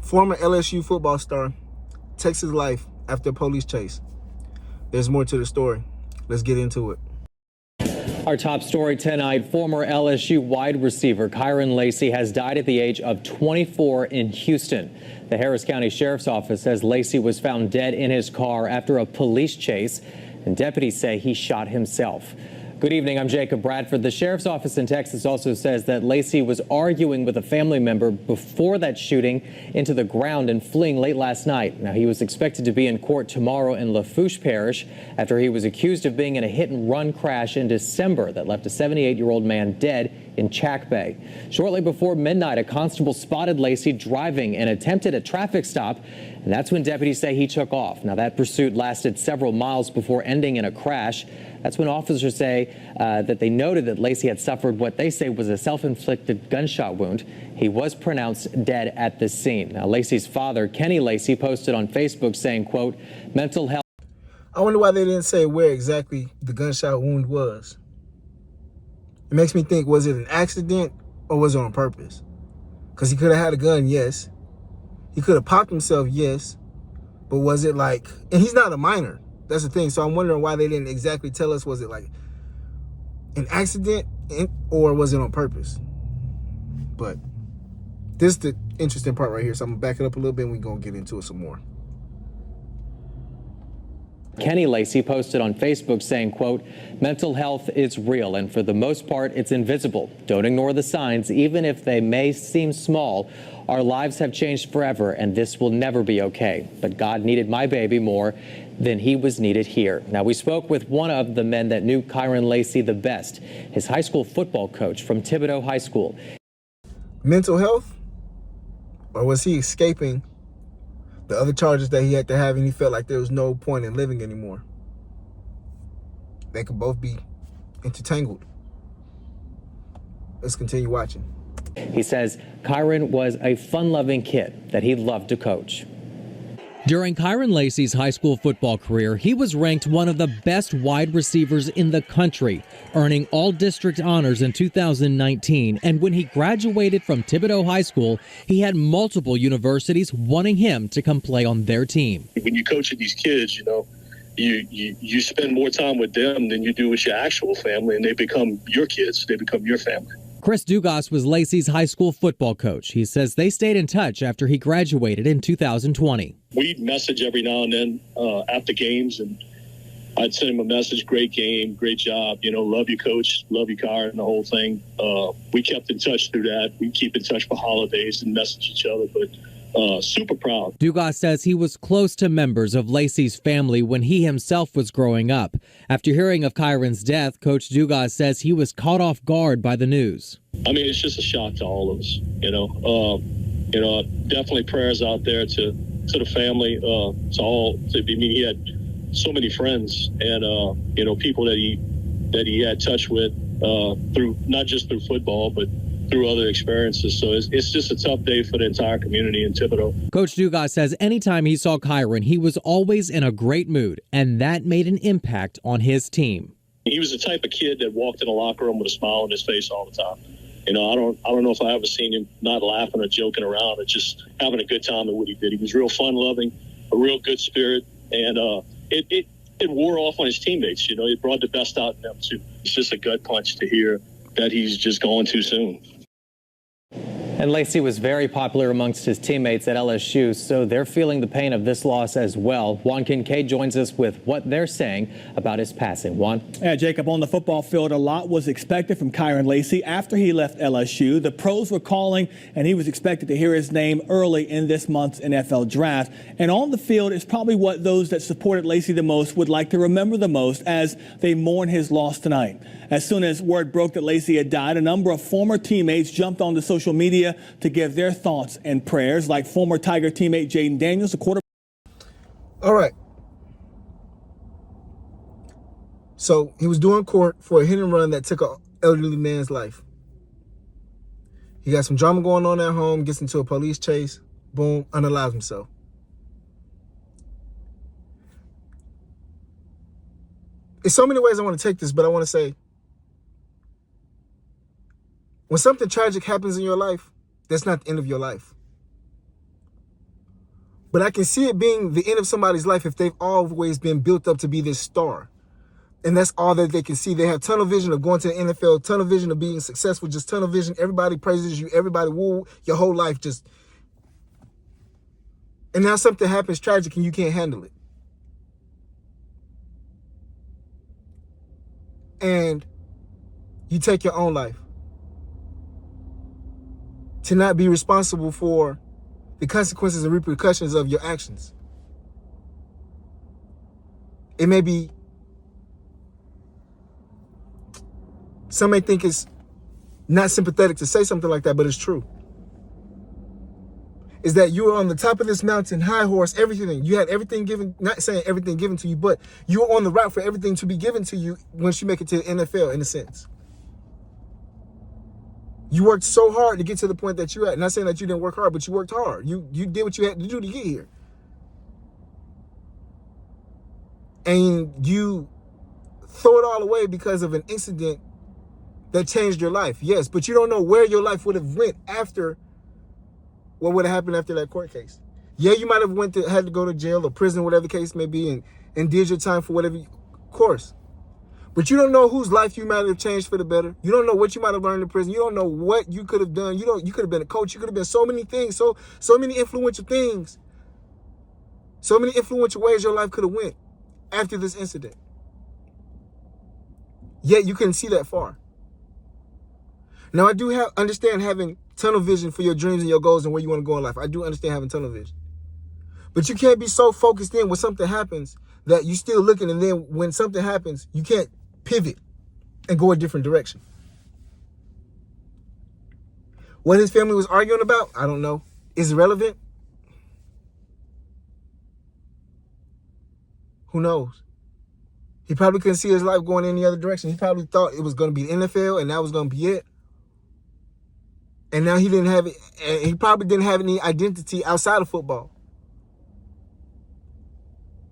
Former LSU football star takes his life after a police chase. There's more to the story. Let's get into it. Our top story tonight, former LSU wide receiver KYREN LACY has died at the age of 24 in Houston. The Harris County Sheriff's Office says LACY was found dead in his car after a police chase, and deputies say he shot himself. Good evening, I'm Jacob Bradford. The Sheriff's Office in Texas also says that LACY was arguing with a family member before that shooting into the ground and fleeing late last night. Now, he was expected to be in court tomorrow in Lafourche Parish after he was accused of being in a hit-and-run crash in December that left a 78-year-old man dead in Chack Bay. Shortly before midnight, a constable spotted LACY driving and attempted a traffic stop, and that's when deputies say he took off. Now, that pursuit lasted several miles before ending in a crash. That's when officers say that they noted that LACY had suffered what they say was a self-inflicted gunshot wound. He was pronounced dead at the scene. Now, LACY's father, Kenny LACY, posted on Facebook saying, quote, mental health. I wonder why they didn't say where exactly the gunshot wound was. It makes me think, was it an accident or was it on purpose? Because he could have had a gun, yes. He could have popped himself, yes. But was it like, and he's not a minor. That's the thing. So I'm wondering why they didn't exactly tell us, was it like an accident or was it on purpose? But this is the interesting part right here. So I'm going to back it up a little bit and we're going to get into it some more. Kenny LACY posted on Facebook saying, quote, mental health is real and for the most part it's invisible. Don't ignore the signs, even if they may seem small. Our lives have changed forever and this will never be okay. But God needed my baby more than he was needed here. Now, we spoke with one of the men that knew KYREN LACY the best, his high school football coach from Thibodeau High School. Mental health? Or was he escaping the other charges that he had to have and he felt like there was no point in living anymore? They could both be intertangled. Let's continue watching. He says KYREN was a fun-loving kid that he loved to coach. During KYREN LACY's high school football career, he was ranked one of the best wide receivers in the country, earning all district honors in 2019. And when he graduated from Thibodeau High School, he had multiple universities wanting him to come play on their team. When you're coaching these kids, you know, you spend more time with them than you do with your actual family, and they become your kids. They become your family. Chris Dugas was LACY's high school football coach. He says they stayed in touch after he graduated in 2020. We'd message every now and then after games, and I'd send him a message, great game, great job, you know, love you, coach, love you, KYREN, and the whole thing. We kept in touch through that. We keep in touch for holidays and message each other, but super proud. Dugas says he was close to members of LACY's family when he himself was growing up. After hearing of KYREN's death, Coach Dugas says he was caught off guard by the news. I mean, it's just a shock to all of us, you know. Definitely prayers out there to the family, to all. I mean, he had so many friends and you know, people that he had touch with through not just through football, but through other experiences. So it's just a tough day for the entire community in Thibodeau. Coach Dugas says anytime he saw KYREN, he was always in a great mood, and that made an impact on his team. He was the type of kid that walked in the locker room with a smile on his face all the time. You know, I don't know if I ever seen him not laughing or joking around or just having a good time at what he did. He was real fun-loving, a real good spirit, and it wore off on his teammates. You know, it brought the best out in them too. It's just a gut punch to hear that he's just gone too soon. And LACY was very popular amongst his teammates at LSU, so they're feeling the pain of this loss as well. Juan Kincaid joins us with what they're saying about his passing. Juan? Yeah, Jacob, on the football field, a lot was expected from KYREN LACY after he left LSU. The pros were calling, and he was expected to hear his name early in this month's NFL draft. And on the field is probably what those that supported LACY the most would like to remember the most as they mourn his loss tonight. As soon as word broke that LACY had died, a number of former teammates jumped onto social media to give their thoughts and prayers, like former Tiger teammate Jaden Daniels, a quarterback. All right. So he was doing court for a hit and run that took an elderly man's life. He got some drama going on at home, gets into a police chase, boom, unalives himself. There's so many ways I want to take this, but I want to say, when something tragic happens in your life, that's not the end of your life. But I can see it being the end of somebody's life if they've always been built up to be this star. And that's all that they can see. They have tunnel vision of going to the NFL, tunnel vision of being successful, just tunnel vision. Everybody praises you, everybody woo, your whole life just. And now something happens tragic and you can't handle it. And you take your own life. To not be responsible for the consequences and repercussions of your actions. It may be, some may think it's not sympathetic to say something like that, but it's true. Is that you were on the top of this mountain, high horse, everything. You had everything given, not saying everything given to you, but you were on the route for everything to be given to you once you make it to the NFL, in a sense. You worked so hard to get to the point that you're at. Not saying that you didn't work hard, but you worked hard. You did what you had to do to get here. And you throw it all away because of an incident that changed your life. Yes, but you don't know where your life would have went after, what would have happened after that court case. Yeah, you might have had to go to jail or prison, whatever the case may be, and did your time for whatever course. But you don't know whose life you might have changed for the better. You don't know what you might have learned in prison. You don't know what you could have done. You could have been a coach. You could have been so many things, so many influential things. So many influential ways your life could have went after this incident. Yet you couldn't see that far. Now, I do understand having tunnel vision for your dreams and your goals and where you want to go in life. I do understand having tunnel vision. But you can't be so focused in when something happens that you're still looking, and then when something happens, you can't pivot and go a different direction. What his family was arguing about, I don't know. Is it relevant? Who knows? He probably couldn't see his life going any other direction. He probably thought it was going to be the NFL and that was going to be it. And now he didn't have it. And he probably didn't have any identity outside of football.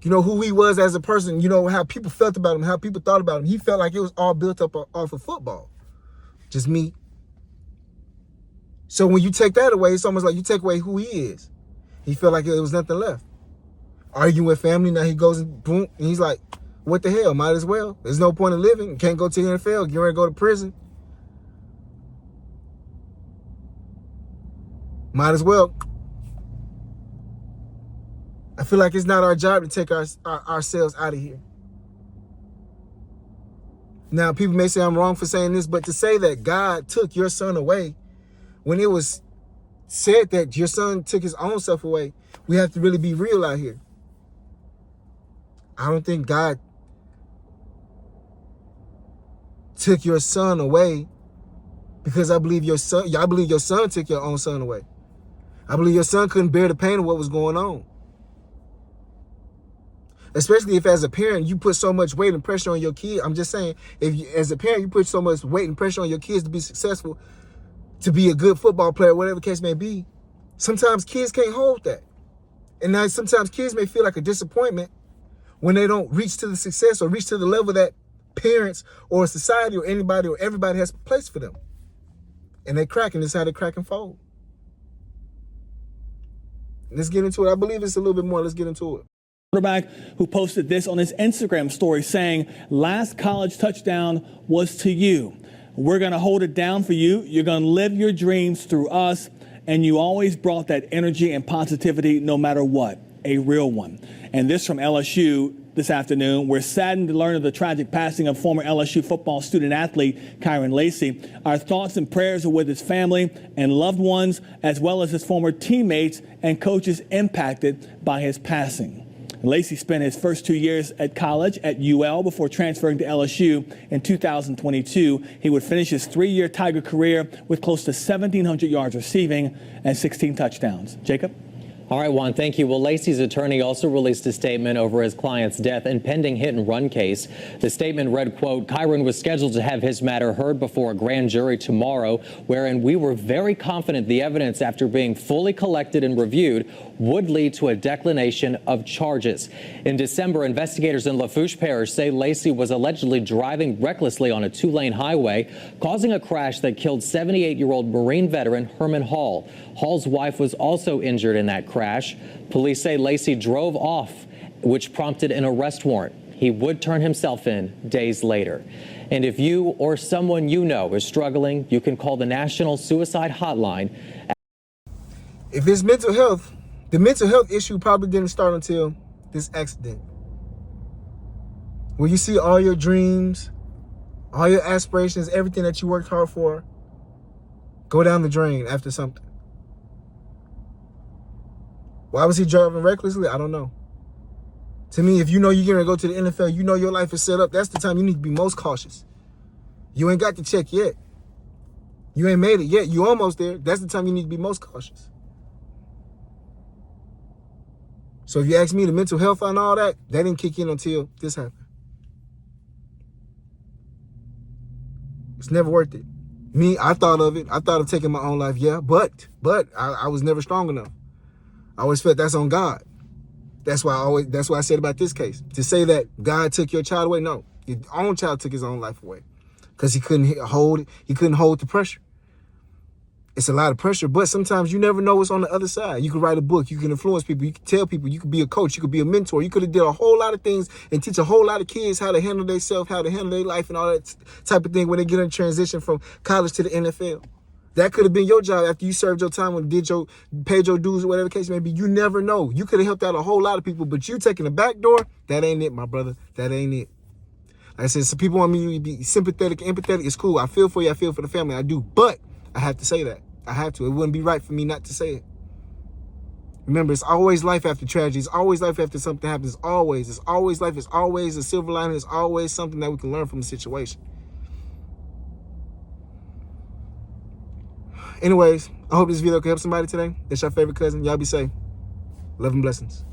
You know, who he was as a person, you know, how people felt about him, how people thought about him. He felt like it was all built up off of football. Just me. So when you take that away, it's almost like you take away who he is. He felt like there was nothing left. Arguing with family, now he goes and boom, and he's like, what the hell, might as well. There's no point in living. You can't go to the NFL, get ready to go to prison. Might as well. I feel like it's not our job to take ourselves out of here. Now, people may say I'm wrong for saying this, but to say that God took your son away, when it was said that your son took his own self away, we have to really be real out here. I don't think God took your son away because I believe your son took your own son away. I believe your son couldn't bear the pain of what was going on. Especially if as a parent, you put so much weight and pressure on your kid. I'm just saying, as a parent, you put so much weight and pressure on your kids to be successful, to be a good football player, whatever the case may be. Sometimes kids can't hold that. And now sometimes kids may feel like a disappointment when they don't reach to the success or reach to the level that parents or society or anybody or everybody has placed for them. And they crack, and this is how they crack and fold. Let's get into it. I believe it's a little bit more. Let's get into it. Quarterback who posted this on his Instagram story saying, last college touchdown was to you. We're going to hold it down for you. You're going to live your dreams through us. And you always brought that energy and positivity no matter what, a real one. And this from LSU this afternoon. We're saddened to learn of the tragic passing of former LSU football student athlete KYREN LACY. Our thoughts and prayers are with his family and loved ones, as well as his former teammates and coaches impacted by his passing. LACY spent his first 2 years at college at UL before transferring to LSU in 2022. He would finish his 3-year Tiger career with close to 1,700 yards receiving and 16 touchdowns. Jacob? All right, Juan, thank you. Well, Lacy's attorney also released a statement over his client's death and pending hit-and-run case. The statement read, quote, KYREN was scheduled to have his matter heard before a grand jury tomorrow, wherein we were very confident the evidence, after being fully collected and reviewed, would lead to a declination of charges. In December, investigators in Lafourche Parish say Lacy was allegedly driving recklessly on a 2-lane highway, causing a crash that killed 78-year-old Marine veteran Herman Hall. Hall's wife was also injured in that crash. crash. Police say Lacy drove off, which prompted an arrest warrant. He would turn himself in days later. And if you or someone you know is struggling, you can call the National Suicide Hotline. If it's mental health, the mental health issue probably didn't start until this accident. Where you see all your dreams, all your aspirations, everything that you worked hard for, go down the drain after something. Why was he driving recklessly? I don't know. To me, if you know you're going to go to the NFL, you know your life is set up, that's the time you need to be most cautious. You ain't got the check yet. You ain't made it yet. You almost there. That's the time you need to be most cautious. So if you ask me, the mental health and all that, that didn't kick in until this happened. It's never worth it. Me, I thought of it. I thought of taking my own life, yeah, but I was never strong enough. I always felt that's on God. That's why I said about this case. To say that God took your child away, no. Your own child took his own life away. Because he couldn't hold the pressure. It's a lot of pressure, but sometimes you never know what's on the other side. You can write a book, you can influence people, you can tell people, you could be a coach, you could be a mentor, you could have did a whole lot of things and teach a whole lot of kids how to handle themselves, how to handle their life and all that type of thing when they get in transition from college to the NFL. That could have been your job after you served your time and paid your dues or whatever the case may be. You never know. You could have helped out a whole lot of people, but you taking the back door, that ain't it, my brother. That ain't it. Like I said, some people want me to be sympathetic, empathetic. It's cool. I feel for you. I feel for the family. I do. But I have to say that. I have to. It wouldn't be right for me not to say it. Remember, it's always life after tragedy. It's always life after something happens. Always. It's always life. It's always a silver lining. It's always something that we can learn from the situation. Anyways, I hope this video can help somebody today. That's your favorite cousin. Y'all be safe. Love and blessings.